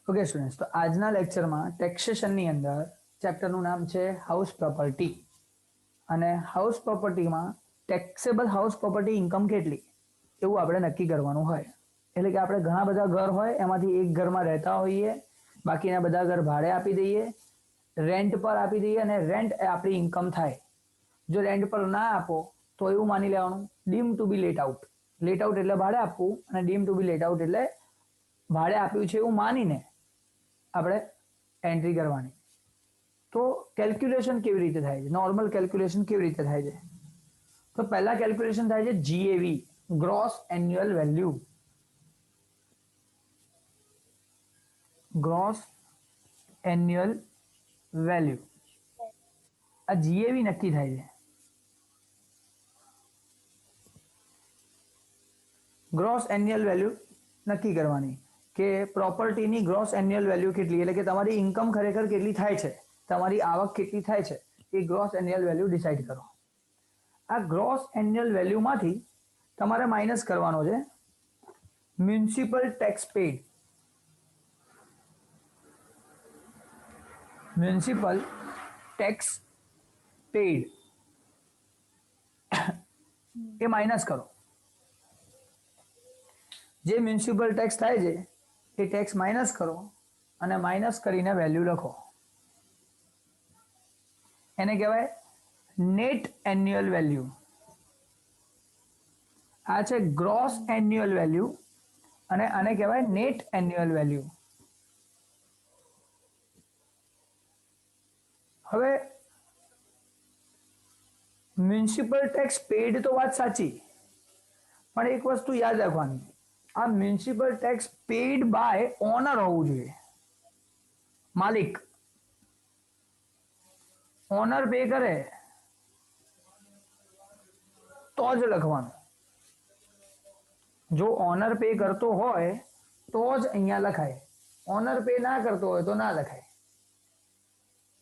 Okay students, तो આજના લેક્ચરમાં ટેક્સેશનની અંદર ચેપ્ટરનું નામ છે હાઉસ પ્રોપર્ટી અને હાઉસ પ્રોપર્ટીમાં ટેક્સેબલ હાઉસ પ્રોપર્ટી ઇન્કમ કેટલી એવું આપણે નક્કી કરવાનું હોય. એટલે કે આપણે ઘણા બધા ઘર હોય એમાંથી એક ઘરમાં રહેતા હોઈએ, બાકીના બધા ઘર ભાડે આપી દઈએ, રેન્ટ પર આપી દઈએ અને રેન્ટ એ આપણી ઇન્કમ થાય. જો રેન્ટ પર ના આપો તો એવું માની લેવાનું ડીમ ટુ બી લેટ આઉટ. લેટ આઉટ એટલે ભાડે આપવું અને ડીમ ટુ બી લેટ આઉટ એટલે ભાડે આપ્યું છે એવું માનીને આપણે એન્ટ્રી કરવાની. તો કેલ્ક્યુલેશન કેવી રીતે થાય છે, નોર્મલ કેલ્ક્યુલેશન કેવી રીતે થાય છે? તો પહેલા કેલ્ક્યુલેશન થાય છે GAV, gross annual value. Gross annual value આ જીએવી નક્કી થાય છે. ગ્રોસ એન્યુઅલ વેલ્યુ નક્કી કરવાની કે પ્રોપર્ટીની ગ્રોસ એન્યુઅલ વેલ્યુ કેટલી, એટલે કે તમારી ઇન્કમ ખરેખર કેટલી થાય છે, તમારી આવક કેટલી થાય છે, એ ગ્રોસ એન્યુઅલ વેલ્યુ ડિસાઈડ કરો. આ ગ્રોસ એન્યુઅલ વેલ્યુમાંથી તમારે માઇનસ કરવાનો છે municipal tax paid. Municipal tax paid એ માઇનસ કરો. જે મ્યુનિસિપલ ટેક્સ થાય છે એ ટેક્સ માઇનસ કરો અને માઇનસ કરીને વેલ્યુ લખો. એને કહેવાય નેટ એન્યુઅલ વેલ્યુ. આ છે ગ્રોસ એન્યુઅલ વેલ્યુ અને આને કહેવાય નેટ એન્યુઅલ વેલ્યુ. હવે મ્યુનિસિપલ ટેક્સ પેડ તો વાત સાચી, પણ એક વસ્તુ યાદ રાખવાની, આ municipal tax paid by owner હોવું જોઈએ, માલિક. ઓનર પે કરે તો જ લખવાનું. જો ઓનર પે કરતો હોય તો જ અહીંયા લખાય, ઓનર પે ના કરતો હોય તો ના લખાય.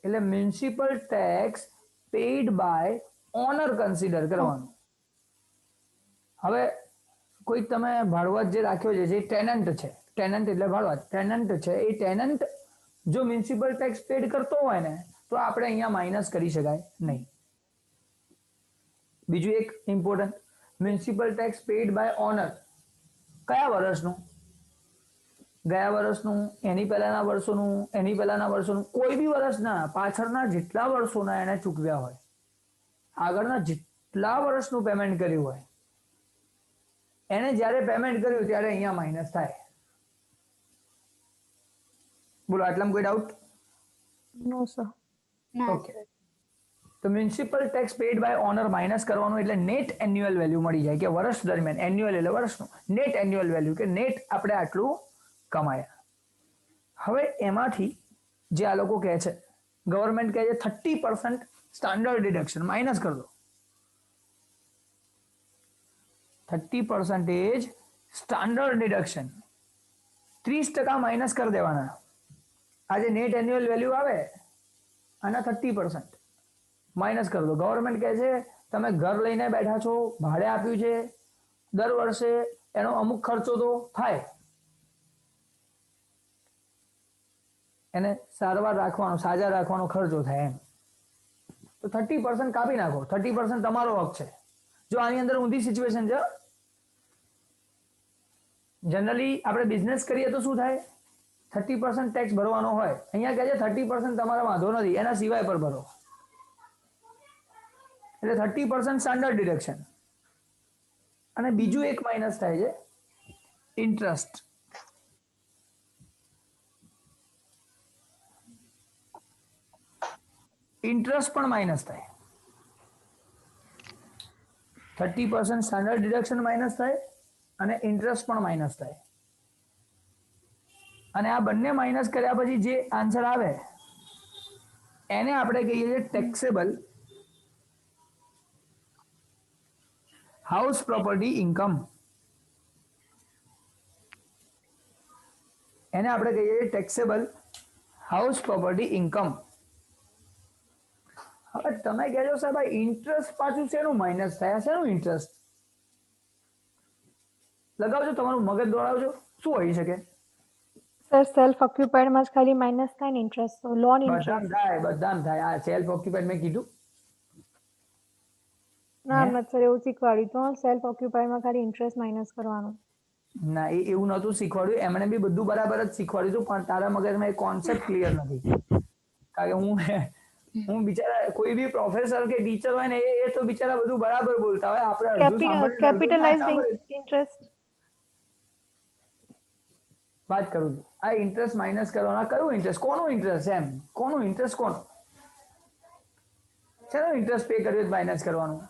એટલે municipal tax paid by owner consider કરવાનું. હવે કોઈ તમે ભાડુઆત જે રાખ્યો છે જે ટેનન્ટ છે, ટેનન્ટ એટલે ભાડુઆત, ટેનન્ટ છે એ ટેનન્ટ જો મ્યુનિસિપલ ટેક્સ પેડ કરતો હોય ને તો આપણે અહીંયા માઇનસ કરી શકાય નહીં. બીજું એક important, municipal tax paid by owner કયા વર્ષનું? ગયા વર્ષનું, એની પહેલાના વર્ષોનું, એની પહેલાના વર્ષોનું, કોઈ બી વર્ષના પાછળના જેટલા વર્ષોના એને ચૂકવ્યા હોય, આગળના જેટલા વર્ષનું પેમેન્ટ કર્યું હોય એને જ્યારે પેમેન્ટ કર્યું ત્યારે અહીંયા માઇનસ થાય. બોલો, આટલામાં કોઈ ડાઉટ? No sir. ઓકે, તો municipal tax paid by owner minus કરવાનું એટલે નેટ એન્યુઅલ વેલ્યુ મળી જાય કે વર્ષ દરમિયાન, એન્યુઅલ એટલે વર્ષનું, નેટ એન્યુઅલ વેલ્યુ કે નેટ આપણે આટલું કમાયા. હવે એમાંથી જે આ લોકો કહે છે, ગવર્મેન્ટ કહે છે 30% સ્ટાન્ડર્ડ ડિડક્શન માઇનસ કરી દો. 30% સ્ટાન્ડર્ડ ડિડક્શન, 30% માઇનસ કરી દેવાના. આજે નેટ એન્યુઅલ વેલ્યુ આવે આના 30% માઇનસ કરી દો. ગવર્મેન્ટ કહે છે તમે ઘર લઈને બેઠા છો, ભાડે આપ્યું છે, દર વર્ષે એનો અમુક ખર્ચો તો થાય, એને સારવાર રાખવાનો, સાજા રાખવાનો ખર્ચો થાય એમ, તો 30% કાપી નાખો. 30% તમારો હક છે. જો આની અંદર ઊંધી સિચ્યુએશન છે, જનરલી આપણે બિઝનેસ કરીએ તો શું થાય, 30% ટેક્સ ભરવાનો હોય, અહીંયા કહે છે 30% તમારા વાંધો નથી, એના સિવાય પર ભરો. એટલે 30% સ્ટાન્ડર્ડ ડિડક્શન. અને બીજું એક માઇનસ થાય છે ઇન્ટરેસ્ટ. ઇન્ટરેસ્ટ પણ માઇનસ થાય. 30% સ્ટાન્ડર્ડ ડિડક્શન માઇનસ થાય અને ઇન્ટરેસ્ટ પણ માઇનસ થાય. અને આ બંને માઇનસ કર્યા પછી જે આન્સર આવે એને આપણે કહીએ છીએ ટેક્સેબલ હાઉસ પ્રોપર્ટી ઇન્કમ. એને આપણે કહીએ છીએ ટેક્સેબલ હાઉસ પ્રોપર્ટી ઇન્કમ. હવે તમે કહેજો સાહેબ આ ઇન્ટરેસ્ટ પાછું શેનું માઇનસ થાય, શેનું ઇન્ટરેસ્ટ? લગાવજો, તમારું મગજ દોડાવજો, શું હોઈ શકે? સર સેલ્ફ ઓક્યુપાઈડ માં જ ખાલી માઇનસ થાય ને ઇન્ટરેસ્ટ તો લોન બધામાં ઇન્ટરેસ્ટ થાય આ સેલ્ફ ઓક્યુપાઈડ મેં કીધું ના હે? મત સર એવું શીખવાડ્યું તો સેલ્ફ ઓક્યુપાઈડ માં ખાલી ઇન્ટરેસ્ટ માઇનસ કરવાનું ના એવું નહોતું શીખવાડ્યું એમણે બી બધું બરાબર જ શીખવાડ્યું હતું પણ તારા મગજમાં એ કોન્સેપ્ટ ક્લિયર નથી કારણ કે હું બિચારા કોઈ બી પ્રોફેસર કે ટીચર હોય ને એ તો બિચારા બધું બરાબર બોલતા હોય આપણે અડધું સાંભળીને અડધું ના કેપિટલાઇઝ્ડ સાંભળીએ. ઇન્ટરેસ્ટ વાત કરું છું આ ઇન્ટરેસ્ટ માઇનસ કરવાના કયું ઇન્ટરેસ્ટ કોનું ઇન્ટરેસ્ટ એમ કોનું ઇન્ટરેસ્ટ કોનો શેનો ઇન્ટરેસ્ટ પે કર્યો માઇનસ કરવાનું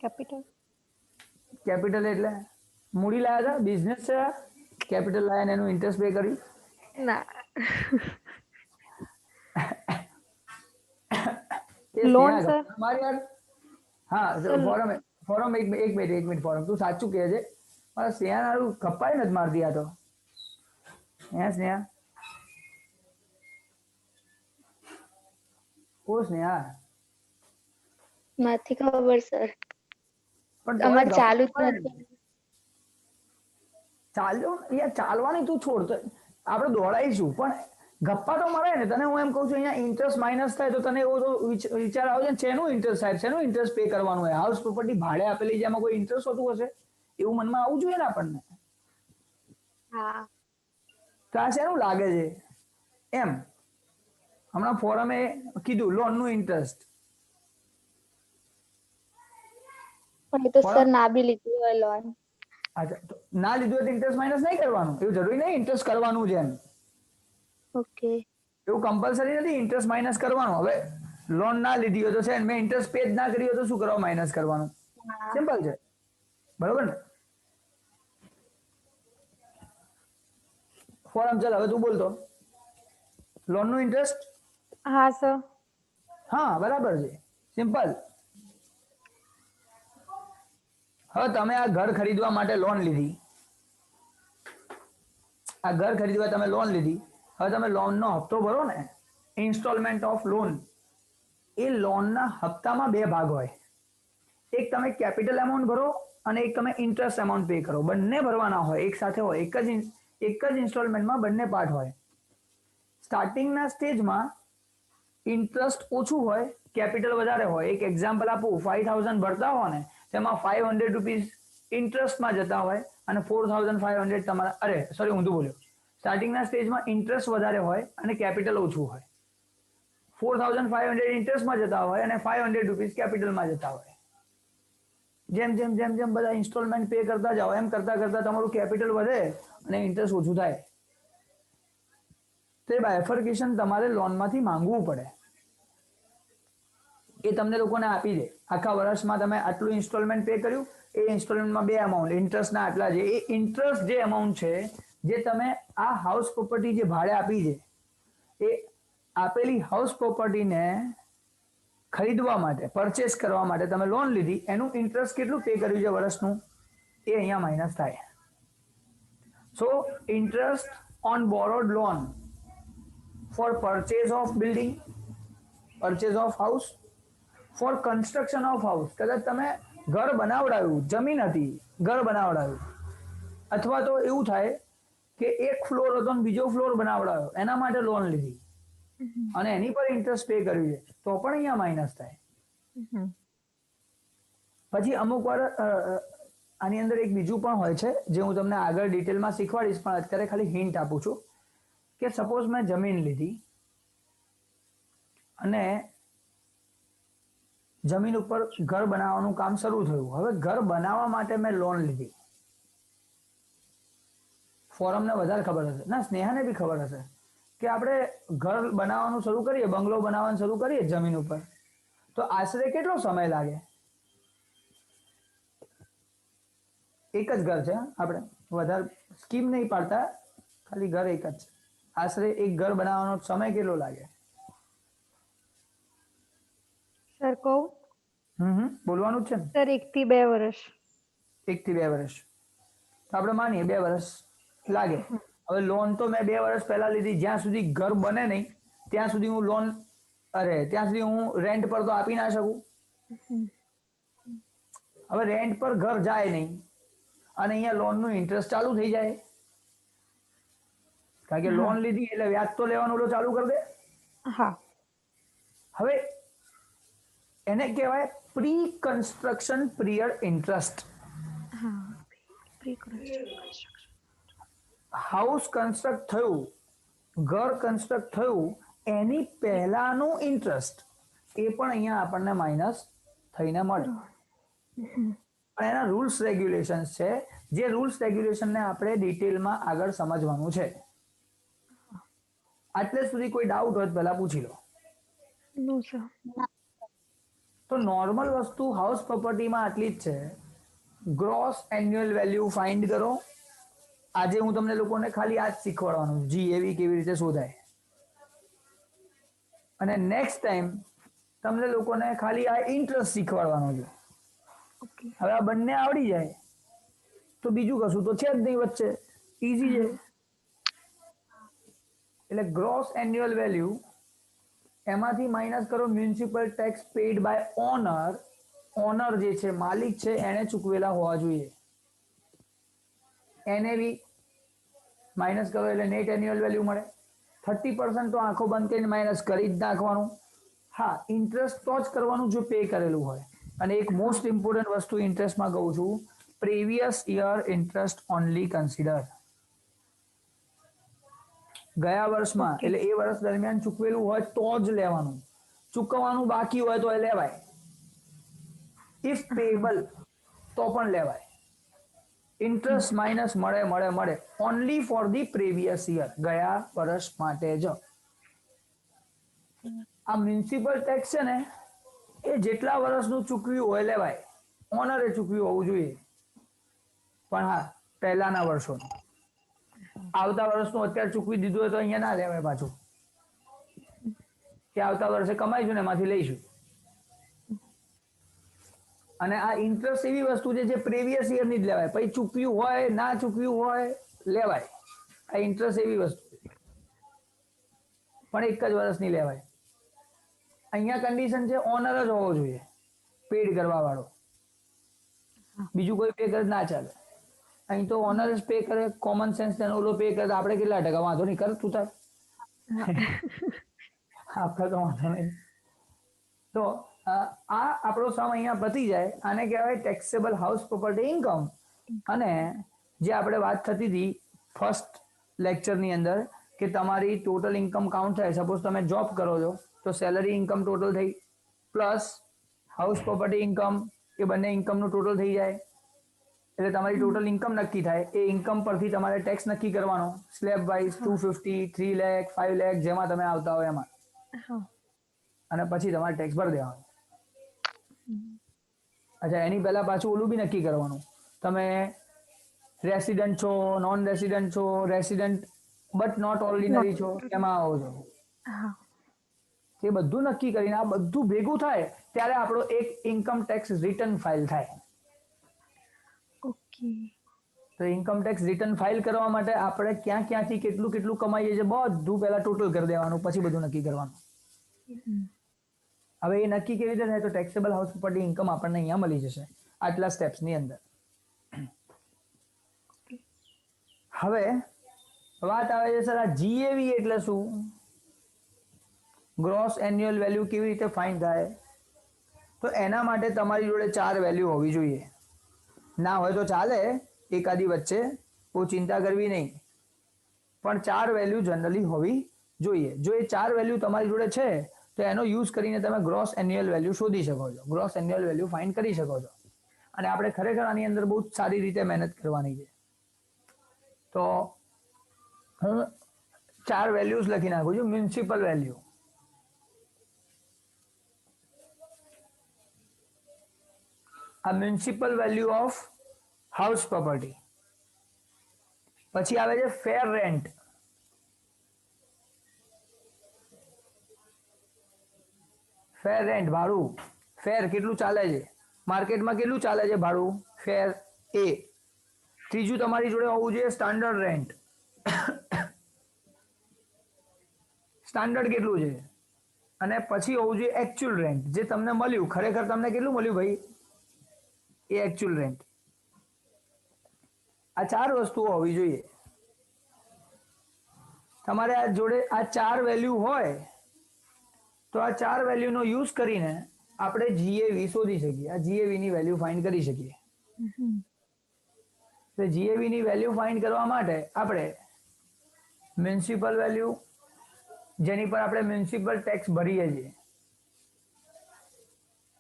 કેપિટલ કેપિટલ એટલે મૂડી લાયા હતા બિઝનેસ છે કેપિટલ લાયા ને એનું ઇન્ટરેસ્ટ પે કર્યું ના એ લોન સ્નેહા સર તમારી યાર હા ફોરમ એક મિનિટ ફોરમ તું સાચું કહે છે મારા સ્નેહા નારું કપાઈ નથી મારતી આ તો હે સ્નેહા ઓ સ્નેહા નથી ખબર સર પણ અમારે તોય ચાલુ જ ગપ્પા નથી ચાલ્યો યાર ચાલવાની તું છોડ તો આપણે દોડાઈશું પણ ગપ્પા તો મરાય ને તને હું એમ કહું છું અહીંયા ઇન્ટરેસ્ટ માઇનસ થાય તો તને એવો તો વિચાર આવે છે ને શેનું ઇન્ટરેસ્ટ સાહેબ શેનું ઇન્ટરેસ્ટ પે કરવાનું હોય હાઉસ પ્રોપર્ટી ભાડે આપેલી જેમાં કોઈ ઇન્ટરેસ્ટ હોતું હશે એવું મનમાં આવવું જોઈએ ને આપણને હા તો આ શેનું લાગે છે એમ હમણાં ફોરમે કીધું લોનનું ઇન્ટરેસ્ટ પણ એ તો ફોરમ સર ના બી લીધું હોય લોન અચ્છા તો ના લીધું હોય તો ઇન્ટરેસ્ટ માઇનસ નહીં કરવાનું એવું જરૂરી નહીં ઇન્ટરેસ્ટ કરવાનું છે એમ ઓકે એવું કમ્પલસરી નથી ઇન્ટરેસ્ટ માઇનસ કરવાનું હવે લોન ના લીધી હોય તો છે મેં ઇન્ટરેસ્ટ પે જ ના કરી હોય તો શું કરવા માઇનસ કરવાનું હા સિમ્પલ છે બરોબર ને ફોરમ ચાલ હવે તું બોલતો લોન નું ઇન્ટરેસ્ટ હા સર હા બરાબર છે સિમ્પલ હવે તમે આ ઘર ખરીદવા માટે લોન લીધી આ ઘર ખરીદવા તમે લોન લીધી હવે તમે લોનનો હપ્તો ભરો ને ઇન્સ્ટોલમેન્ટ ઓફ લોન એ લોનના હપ્તામાં બે ભાગ હોય એક તમે કેપિટલ એમાઉન્ટ ભરો અને એક તમે ઇન્ટરેસ્ટ એમાઉન્ટ પે કરો બંને ભરવાના હોય એક સાથે હોય એક જ ઇન્સ્ટોલમેન્ટમાં બંને પાર્ટ હોય સ્ટાર્ટિંગના સ્ટેજમાં ઇન્ટરેસ્ટ ઓછું હોય કેપિટલ વધારે હોય એક એક્ઝામ્પલ આપું 5000 ભરતા હો ને તેમાં 500 રૂપીસ ઇન્ટરેસ્ટમાં જતા હોય અને 4500 તમારા ઊંધું બોલ્યો સ્ટાર્ટિંગના સ્ટેજમાં ઇન્ટરેસ્ટ વધારે હોય અને કેપિટલ ઓછું હોય 4500 ઇન્ટરેસ્ટમાં જતા હોય અને 500 રૂપીસ કેપિટલમાં જતા હોય જેમ જેમ જેમ જેમ બધા ઇન્સ્ટોલમેન્ટ પે કરતા જાઓ એમ કરતા કરતા તમારું કેપિટલ વધે અને ઇન્ટરેસ્ટ ઓછું થાય તે બાયફર્કેશન તમારે લોનમાંથી માંગવું પડે એ તમને લોકોને આપી દે આખા વર્ષમાં તમે આટલું ઇન્સ્ટોલમેન્ટ પે કર્યું એ ઇન્સ્ટોલમેન્ટમાં બે અમાઉન્ટ ઇન્ટરેસ્ટના આટલા છે એ ઇન્ટરેસ્ટ જે અમાઉન્ટ છે જે તમે આ હાઉસ પ્રોપર્ટી જે ભાડે આપી છે એ આપેલી હાઉસ પ્રોપર્ટીને ખરીદવા માટે પરચેસ કરવા માટે તમે લોન લીધી એનું ઇન્ટરેસ્ટ કેટલું પે કર્યું છે વર્ષનું એ અહીંયા માઇનસ થાય so interest on borrowed loan for purchase of building purchase of house for construction of house કદાચ તમે ઘર બનાવડાવ્યું જમીન હતી ઘર બનાવડાવ્યું અથવા તો એવું થાય કે એક ફ્લોર હતો ને બીજો ફ્લોર બનાવડાવ્યો એના માટે લોન લીધી અને એની પર ઇન્ટરેસ્ટ પે કર્યું છે તો પણ અહીંયા માઇનસ થાય પછી અમુક વાર આની અંદર એક બીજું પણ હોય છે જે હું તમને આગળ ડિટેલમાં શીખવાડીશ પણ અત્યારે ખાલી હિન્ટ આપું છું કે સપોઝ મેં જમીન લીધી અને જમીન ઉપર ઘર બનાવવાનું કામ શરૂ થયું હવે ઘર બનાવવા માટે મેં લોન લીધી ફોરમને વધારે ખબર હશે ના સ્નેહાને બી ખબર હશે કે આપણે ઘર બનાવવાનું શરૂ કરીએ બંગલો બનાવવાનું શરૂ કરીએ જમીન ઉપર તો આશરે કેટલો સમય લાગે એક જ ઘર છે આપણે વધારે સ્કીમ નહીં પાડતા ખાલી ઘર એક જ છે આશરે એક ઘર બનાવવાનો સમય કેટલો લાગે સર કહું બોલવાનું જ છે ને સર 1 થી 2 વર્ષ 1 થી 2 વર્ષ તો આપણે માનીએ 2 વર્ષ લાગે હવે લોન તો મેં 2 વર્ષ પહેલા લીધી જ્યાં સુધી ઘર બને નહીં ત્યાં સુધી હું લોન ત્યાં સુધી હું રેન્ટ પર તો આપી ના શકું હવે રેન્ટ પર ઘર જાય નહીં અને અહીંયા લોનનું ઇન્ટરેસ્ટ ચાલુ થઈ જાય કારણ કે લોન લીધી એટલે વ્યાજ તો લેવાનું ઓલો ચાલુ કરી દે. હા. હવે એને કહેવાય પ્રી કન્સ્ટ્રક્શન પિરિયડ ઇન્ટરેસ્ટ. હા. પ્રી-કન્સ્ટ્રક્શન. હાઉસ કન્સ્ટ્રક્ટ થયું, ઘર કન્સ્ટ્રક્ટ થયું એની પહેલાનું ઇન્ટરેસ્ટ એ પણ અહીંયા આપણને માઇનસ થઈને મળે. પણ એના રૂલ્સ રેગ્યુલેશન્સ છે, જે રૂલ્સ રેગ્યુલેશનને આપણે ડિટેલમાં આગળ સમજવાનું છે. આટલે સુધી કોઈ ડાઉટ હોય તો પહેલા પૂછી લો. નો સર. તો નોર્મલ વસ્તુ હાઉસ પ્રોપર્ટીમાં આટલી જ છે. ગ્રોસ એન્યુઅલ વેલ્યુ ફાઇન્ડ કરો. આજે હું તમને લોકોને ખાલી આ જ શીખવાડવાનું, જીએવી કેવી રીતે શોધાય. અને નેક્સ્ટ ટાઈમ તમને લોકોને ખાલી આ ઇન્ટરેસ્ટ શીખવાડવાનો છે. ઓકે. હવે આ બંને આવડી જાય તો બીજું કશું તો છે જ નહીં વચ્ચે, ઈઝી છે. એટલે ગ્રોસ એન્યુઅલ વેલ્યુ એમાંથી માઇનસ કરો municipal tax paid by owner. Owner જે છે, માલિક છે, એને ચૂકવેલા હોવા જોઈએ. એને બી માઇનસ કરો એટલે નેટ એન્યુઅલ વેલ્યુ મળે. 30% તો આંખો બંધ કરીને માઇનસ કરી જ નાખવાનું. હા, ઇન્ટરેસ્ટ તો જ કરવાનું જો પે કરેલું હોય. અને એક મોસ્ટ ઇમ્પોર્ટન્ટ વસ્તુ ઇન્ટરેસ્ટમાં કહું છું, previous year interest only consider. ગયા વર્ષમાં એટલે એ વર્ષ દરમિયાન ચૂકવેલું હોય તો જ લેવાનું. ચૂકવવાનું બાકી હોય તો એ લેવાય. ઇફ પેબલ તો પણ લેવાય. ઇન્ટરેસ્ટ માઇનસ મળે only for the previous year, ગયા વર્ષ માટે જ. આ મ્યુનિસિપલ ટેક્સ છે ને, એ જેટલા વર્ષનું ચૂકવ્યું હોય લેવાય. ઓનરે ચૂકવ્યું હોવું જોઈએ. પણ હા, પહેલાના વર્ષોનું. આવતા વર્ષનું અત્યારે ચૂકવી દીધું હોય તો અહીંયા ના લેવાય પાછું, કે આવતા વર્ષે કમાઈશું ને એમાંથી લઈશું. અને આ ઇન્ટરેસ્ટ એવી વસ્તુ છે જે પ્રીવિયસ યર ની જ લેવાય, પછી ચૂકવ્યું હોય ના ચૂકવ્યું હોય લેવાય. આ ઇન્ટરેસ્ટ એવી વસ્તુ પણ એક જ વર્ષની લેવાય. અહીંયા કન્ડિશન છે ઓનર જ હોવો જોઈએ પેડ કરવા વાળો, બીજું કોઈ પે કરે ના ચાલે. અહીં તો ઓનર જ પે કરે, કોમન સેન્સ તેનો ઓલો પે કરે. આપણે કેટલા ટકા વાંધો નહીં, કર તું તાર. આપણે તો વાંધો નહીં. તો આ આપણો સમ અહીંયા પતી જાય. આને કહેવાય ટેક્સેબલ હાઉસ પ્રોપર્ટી ઇન્કમ. અને જે આપણે વાત થતી હતી ફર્સ્ટ લેક્ચરની અંદર કે તમારી ટોટલ ઇન્કમ કાઉન્ટ થાય. સપોઝ તમે જોબ કરો છો તો સેલરી ઇન્કમ ટોટલ થઈ પ્લસ હાઉસ પ્રોપર્ટી ઇન્કમ, એ બંને ઇન્કમનું ટોટલ થઈ જાય. એટલે તમારી ટોટલ ઇન્કમ નક્કી થાય. એ ઇન્કમ પરથી તમારે ટેક્સ નક્કી કરવાનો સ્લેબ વાઇઝ, 250, 3 લાખ, 5 લાખ, જેમાં તમે આવતા હોય એમાં. અને પછી તમારે ટેક્સ ભરી દેવાનો. અચ્છા, એની પહેલા પાછું ઓલું બી નક્કી કરવાનું, તમે રેસિડન્ટ છો, નોન રેસિડન્ટ છો, રેસિડન્ટ બટ નોટ ઓર્ડિનરી છો, એમાં આવો છો. એ બધું નક્કી કરીને આ બધું ભેગું થાય ત્યારે આપણો એક ઇન્કમ ટેક્સ રિટર્ન ફાઇલ થાય. ઓકે. તો ઇન્કમ ટેક્સ રિટર્ન ફાઇલ કરવા માટે આપણે ક્યાં ક્યાંથી કેટલું કેટલું કમાઈએ છીએ બધું પહેલા ટોટલ કરી દેવાનું, પછી બધું નક્કી કરવાનું. હવે એ નક્કી કેવી રીતે થાય? તો ટેક્સેબલ હાઉસ પ્રોપર્ટી ઇન્કમ આપણને અહીંયા મળી જશે આટલા સ્ટેપ્સની અંદર. હવે વાત આવે છે સર આ જીએવી એટલે શું? ગ્રોસ એન્યુઅલ વેલ્યુ કેવી રીતે ફાઇન્ડ થાય? તો એના માટે તમારી જોડે 4 વેલ્યુ હોવી જોઈએ. ના હોય તો ચાલે, એકાદી વચ્ચે બહુ ચિંતા કરવી નહીં, પણ 4 વેલ્યુ જનરલી હોવી જોઈએ. જો એ 4 વેલ્યુ તમારી જોડે છે તો એનો યુઝ કરીને તમે ગ્રોસ એન્યુઅલ વેલ્યુ શોધી શકો છો, ગ્રોસ એન્યુઅલ વેલ્યુ ફાઇન્ડ કરી શકો છો. અને આપણે ખરેખર આની અંદર બહુ સારી રીતે મહેનત કરવાની છે. તો હું 4 વેલ્યુઝ લખી નાખું છું. મ્યુનિસિપલ વેલ્યુ, આ municipal value of house property. પછી આવે છે ફેર રેન્ટ. ફેર રેન્ટ ભાડું. ફેર કેટલું ચાલે છે માર્કેટમાં, કેટલું ચાલે છે ભાડું, ફેર એ. ત્રીજું તમારી જોડે હોવું જોઈએ સ્ટાન્ડર્ડ રેન્ટ. સ્ટાન્ડર્ડ કેટલું છે? અને પછી હોવું જોઈએ એકચ્યુઅલ રેન્ટ, જે તમને મળ્યું ખરેખર તમને કેટલું મળ્યું ભાઈ, એ એકચ્યુઅલ રેન્ટ. આ 4 વસ્તુઓ હોવી જોઈએ. તમારે આ જોડે આ 4 વેલ્યુ હોય તો આ 4 વેલ્યુનો યુઝ કરીને આપણે જીએવી શોધી શકીએ. આ જીએવી ની વેલ્યુ ફાઇન્ડ કરી શકીએ. તો જીએવી ની વેલ્યુ ફાઇન્ડ કરવા માટે આપણે મ્યુનિસિપલ વેલ્યુ જેની પર આપણે મ્યુનિસિપલ ટેક્સ ભરીએ છીએ,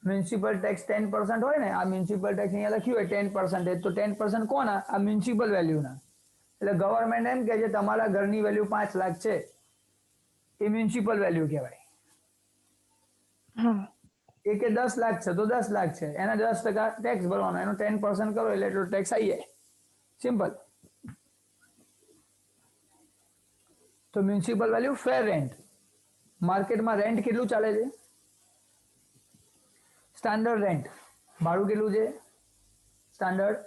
મ્યુનિસિપલ ટેક્સ 10% હોય ને, આ મ્યુનિસિપલ ટેક્સ અહીંયા લખ્યું હોય 10%, તો 10% કોના? આ મ્યુનિસિપલ વેલ્યુના. એટલે ગવર્મેન્ટ એમ કે છે તમારા ઘરની વેલ્યુ 5 લાખ છે, એ મ્યુનિસિપલ વેલ્યુ કહેવાય. હા. એ કે 10 લાખ છે તો 10 લાખ છે, એના 10% ટેક્સ ભરવાનો, એનો 10% કરો એટલે એટલો ટેક્સ આવી જાય. સિમ્પલ. તો મ્યુનિસિપલ વેલ્યુ ફેર રેન્ટ. માર્કેટમાં રેન્ટ કેટલું ચાલે છે? સ્ટાન્ડર્ડ રેન્ટ ભાડું કેટલું છે? સ્ટાન્ડર્ડ.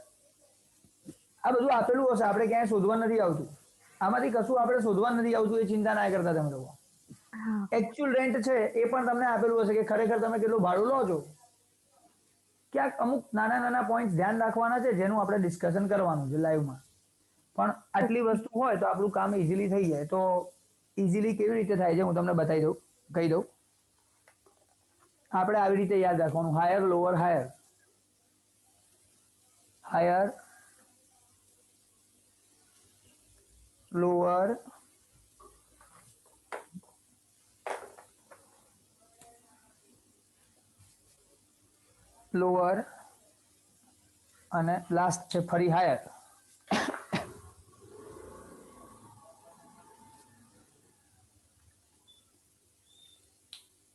આ બધું આપેલું હશે, આપણે ક્યાંય શોધવા નથી આવતું. આમાંથી કશું આપણે શોધવા નથી આવતું, એ ચિંતા ના કરતા તમે લોકો. એકચ્યુઅલ રેન્ટ છે એ પણ તમને આપેલું હશે કે ખરેખર તમે કેટલું ભાડું લો છો. ક્યાંક અમુક નાના નાના પોઈન્ટ ધ્યાન રાખવાના છે જેનું આપણે ડિસ્કશન કરવાનું છે લાઈવમાં. પણ આટલી વસ્તુ હોય તો આપણું કામ ઇઝીલી થઈ જાય. તો ઇઝીલી કેવી રીતે થાય છે હું તમને બતાવી દઉં, કહી દઉં. આપણે આવી રીતે યાદ રાખવાનું: higher, lower, higher, higher, lower, lower અને લાસ્ટ છે ફરી હાયર.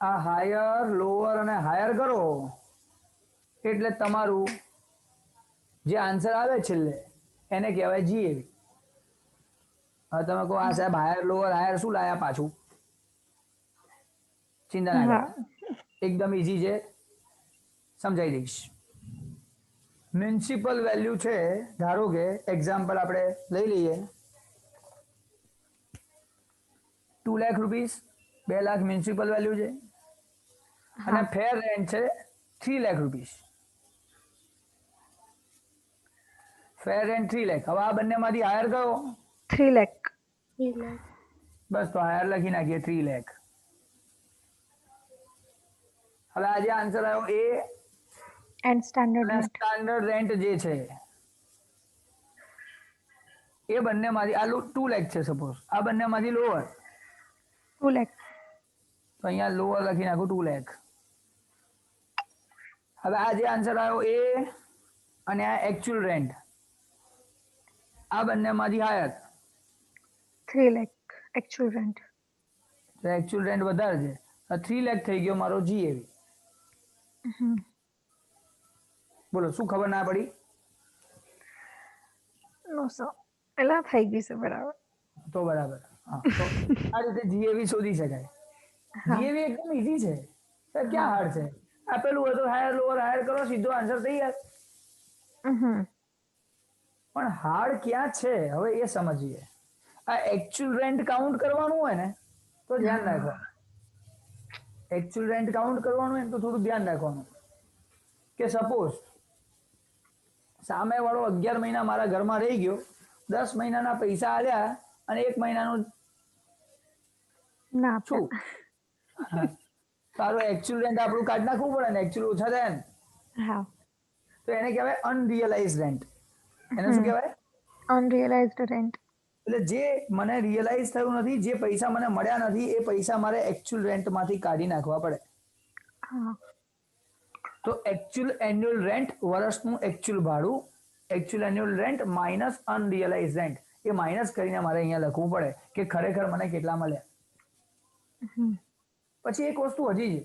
આ હાયર, લોઅર અને હાયર કરો એટલે તમારું જે આન્સર આવે છેલ્લે એને કહેવાય જીએવી. હવે તમે કહો આ સાહેબ હાયર, લોઅર, હાયર શું લાયા પાછું? ચિંતા ના કરો, એકદમ ઈઝી છે, સમજાઈ દઈશ. મ્યુનિસિપલ વેલ્યુ છે, ધારો કે એક્ઝામ્પલ આપણે લઈ લઈએ 2 lakh rupees, 2 lakh municipal value છે અને ફેર રેન્ટ છે 3 લાખ રૂપીસ. ફેર રેન્ટ 3 લાખ. હવે આ બંનેમાંથી હાયર કયો? 3 lakh. 3 lakh. બસ તો હાયર લખી નાખીએ 3 લાખ. હવે આ જે આન્સર આવ્યો એ And standard rent. Standard rent જે છે એ બંનેમાંથી આ 2 લાખ છે સપોઝ, આ બંનેમાંથી લોઅર, 2 lakh. તો અહીંયા લોઅર લખી નાખું 2 લાખ. હવે આ જે આન્સર આવ્યો એ અને આ એકચ્યુઅલ રેન્ટ, આ બંનેમાંથી હાયર, 3 lakh actual rent. તો એકચ્યુઅલ રેન્ટ વધારે છે. 3 લાખ થઈ ગયો મારો જીએવી. બોલો શું ખબર ના પડી? No sir. એલા થઈ ગઈ છે બરાબર. તો બરાબર. હા, તો આ રીતે જીએવી શોધી શકાય. જીએવી એકદમ ઈઝી છે સર, ક્યાં હાર્ડ છે? આપેલું હોય તો હાયર, લોઅર, હાયર કરો, સીધો આન્સર તૈયાર. પણ હાર્ડ ક્યાં છે હવે એ સમજીએ. આ એકચ્યુઅલ રેન્ટ કાઉન્ટ કરવાનું હોય ને તો ધ્યાન રાખવાનું. એકચ્યુઅલ રેન્ટ કાઉન્ટ કરવાનું હોય તો થોડું ધ્યાન રાખવાનું કે સપોઝ સામે વાળો 11 મહિના મારા ઘરમાં રહી ગયો, 10 મહિનાના પૈસા આલ્યા અને 1 મહિનાનું ના શું તારું એકચ્યુઅલ રેન્ટ આપણું કાઢી નાખવું પડે ને, એકચ્યુઅલ ઓછા થાય ને, હા. તો એને કહેવાય અનરિયલાઇઝ રેન્ટ. એને શું કહેવાય? Unrealized rent. એટલે જે મને રિયલાઇઝ થયું નથી, જે પૈસા મને મળ્યા નથી, એ પૈસા મારે એકચ્યુઅલ રેન્ટમાંથી કાઢી નાખવા પડે. હા. તો એકચ્યુઅલ એન્યુઅલ રેન્ટ, વર્ષનું એકચ્યુઅલ ભાડું, actual annual rent minus unrealise rent, એ માઇનસ કરીને મારે અહીંયા લખવું પડે કે ખરેખર મને કેટલા મળ્યા. પછી એક વસ્તુ હજી છે,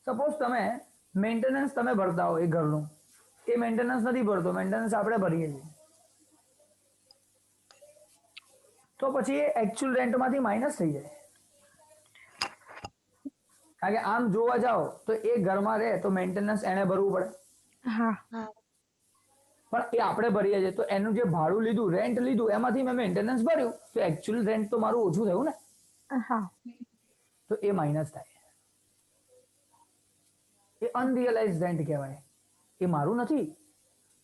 સપોઝ તમે મેન્ટેનન્સ તમે ભરતા હો એ ઘરનું, એ મેન્ટેનન્સ નથી ભરતો, મેન્ટેનન્સ આપણે ભરીએ છીએ, તો પછી એ એકચ્યુઅલ રેન્ટમાંથી માઇનસ થઈ જાય. કારણ કે આમ જોવા જાઓ તો એ ઘરમાં રહે તો મેન્ટેનન્સ એને ભરવું પડે, હા. પણ એ આપણે ભરીએ છીએ તો એનું જે ભાડું લીધું, રેન્ટ લીધું, એમાંથી મેં મેન્ટેનન્સ ભર્યું, તો એકચ્યુઅલ રેન્ટ તો મારું ઓછું થયું ને, હા. તો એ માઇનસ થાય. એ અનરિયલાઇઝ રેન્ટ કહેવાય, એ મારું નથી.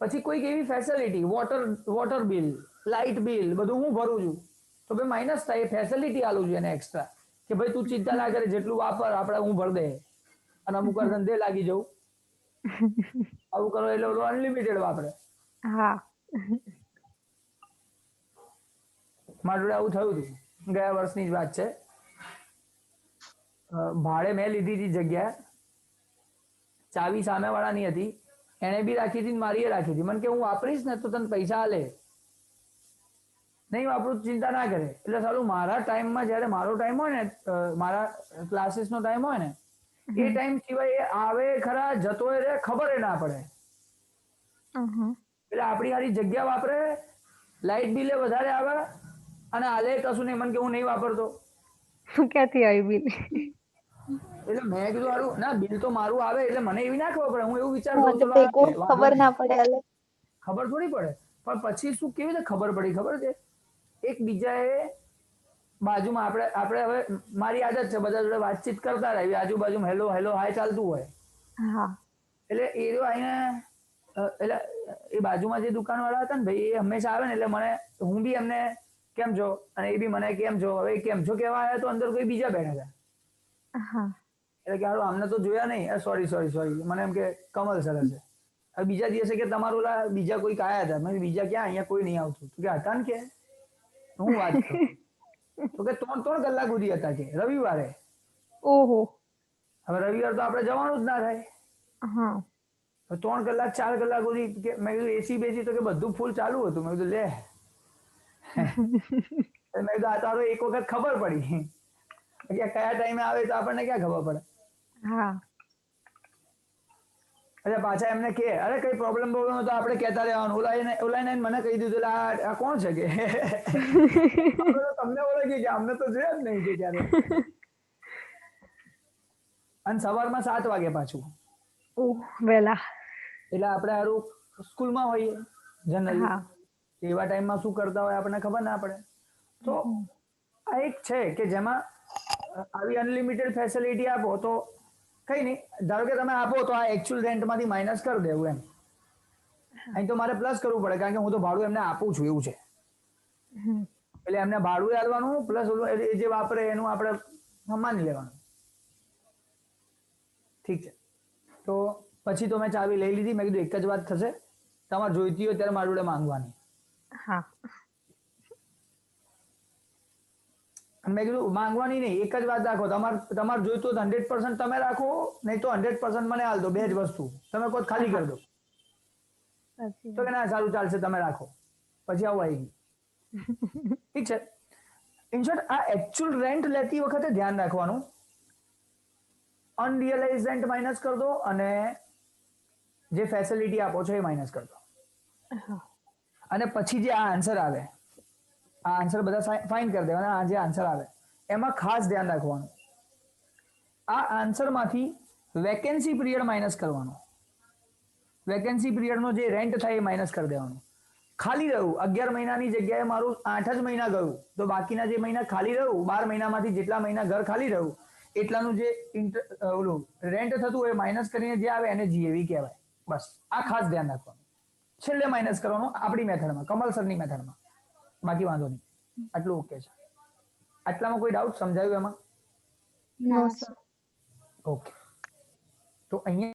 પછી કોઈક એવી facility, water bill, light bill, બધું હું ભરું છું, તો ભાઈ માઇનસ થાય. એ ફેસિલિટી આલું જોઈએ એને એક્સ્ટ્રા કે ભાઈ તું ચિંતા ના કરે, જેટલું વાપર આપણે હું ભર દે. અને અમુક વાર ધંધે લાગી જવું, આવું કરો એટલે ઓલું અનલિમિટેડ વાપરે. હા મારા જોડે આવું થયું હતું, ગયા વર્ષની જ વાત છે. ભાડે મેં લીધી હતી જગ્યા, ચાવી સામે વાળાની હતી, એને બી રાખી હતી મારીએ રાખી હતી. મને કે હું વાપરીશ ને તો તને પૈસા આલે, નહીં વાપરું ચિંતા ના કરે. એટલે સારું મારા ટાઈમમાં જયારે મારો ટાઈમ હોય ને, મારા ક્લાસીસનો ટાઈમ હોય ને, એ ટાઈમ સિવાય એ આવે ખરા, જતો રે, ખબર ના પડે. એટલે આપણી સારી જગ્યા વાપરે, લાઇટ બિલે વધારે આવે અને આલે કશું નહીં. મને કે હું નહીં વાપરતો. ક્યાંથી આવી બિલ? એટલે મેં કીધું સારું ના, બિલ તો મારું આવે એટલે મને એવી ના ખબર પડે. હું એવું હા, વિચારતો તો ભેગું ખબર ના પડે એટલે. ખબર થોડી પડે. પણ પછી શું કેવી રીતે ખબર પડી ખબર છે? એક બીજાએ બાજુમાં આપણે હવે મારી આદત છે બધા જોડે વાતચીત કરતા રહે, આજુબાજુમાં હેલો હેલો હાય ચાલતું હોય. હા એટલે એ રહ્યો અહીંયા, એટલે એ બાજુમાં જે દુકાન વાળા હતા ને ભાઈ, એ હંમેશા આવે ને એટલે મને, હું બી એમને કેમ છો અને એ બી મને કેમ છો. હવે કેમ છો કહેવા આવ્યા તો અંદર કોઈ બીજા બેઠા હતા. હા એટલે કે હારું આમને તો જોયા નહીં, સોરી સોરી સોરી, મને એમ કે કમલ સર હશે. હવે બીજા દિવસે કે તમારું ઓલા બીજા કોઈક આયા હતા. મેં બીજા ક્યાં, અહીંયા કોઈ નહીં આવતું. તો કે હતા ને કે હું વાત કરું. તો કે 3 કલાક સુધી હતા કે રવિવારે. ઓહો હવે રવિવાર તો આપણે જવાનું જ ના થાય. હા 3 કલાક 4 કલાક સુધી કે મેં કીધું એસી બેસી, તો કે બધું ફૂલ ચાલુ હતું. મેં કીધું લે, મેં કીધું આ તારો એક વખત ખબર પડી કે કયા ટાઈમે આવે તો આપણને ક્યાં ખબર પડે. હા એટલે પાછા એમને કે અરે કઈ પ્રોબ્લેમ હોય તો આપણે કહેતા રહેવાનું. ઓલાને મને કહી દીધું એટલે આ કોણ છે કે તમને ઓળખી કે અમને તો જોયા જ નહીં કે ક્યારે. અને સવારમાં 7 વાગે પાછું. ઓહ વેલા. એટલે આપણે હારું સ્કૂલમાં હોઈએ જનરલી, હા એવા ટાઈમમાં શું કરતા હોય આપણને ખબર ના પડે. તો આ એક છે કે જેમાં આવી અનલિમિટેડ ફેસિલિટી આપો તો કઈ નહીં. ધારો કે તમે આપો તો આ એકચ્યુઅલ રેન્ટમાંથી માઇનસ કરી દેવું એમ. અહીં તો મારે પ્લસ કરવું પડે કારણ કે હું તો ભાડું એમને આપું છું એવું છે. એટલે એમને ભાડું આપવાનું પ્લસ એ જે વાપરે એનું આપણે માની લેવાનું. ઠીક છે. તો પછી તો મેં ચાવી લઈ લીધી. મેં કીધું એક જ વાત થશે, તમારે જોઈતી હોય ત્યારે મારી જોડે માંગવાની. હા અને મેં કીધું માંગવાની નહીં, એક જ વાત રાખો, તમારે જોઈતું હોય 100% તમે રાખો, નહીં તો 100% મને હાલ દો. બે જ વસ્તુ તમે કોઈ ખાલી કરી દો. તો કે ના સારું ચાલશે તમે રાખો. પછી આવું આવી ગયું. ઠીક છે. ઇન શોર્ટ આ એકચ્યુઅલ રેન્ટ લેતી વખતે ધ્યાન રાખવાનું, અનરિયલાઇઝ રેન્ટ માઇનસ કરી દો અને જે ફેસિલિટી આપો છો એ માઇનસ કરી દો. અને પછી જે આ આન્સર આવે, આ આન્સર બધા ફાઇન કરી દેવાના. આ જે આન્સર આવે એમાં ખાસ ધ્યાન રાખવાનું, આ આન્સરમાંથી વેકેન્સી પીરિયડ માઇનસ કરવાનો. વેકેન્સી પીરિયડનો જે રેન્ટ થાય એ માઇનસ કરી દેવાનું. ખાલી રહ્યું 11 મહિનાની જગ્યાએ મારું 8 જ મહિના ગયું, તો બાકીના જે મહિના ખાલી રહ્યું, 12 મહિનામાંથી જેટલા મહિના ઘર ખાલી રહ્યું એટલાનું જે ઓલું રેન્ટ થતું હોય માઇનસ કરીને જે આવે એને જીએવી કહેવાય. બસ આ ખાસ ધ્યાન રાખવાનું. છેલ્લે માઇનસ કરવાનું આપણી મેથડમાં, કમલ સરની મેથડમાં. બાકી વાંધો નહીં, આટલું ઓકે છે. આટલામાં કોઈ ડાઉટ સમજાયું એમાં? ના સર. ઓકે. તો અહીંયા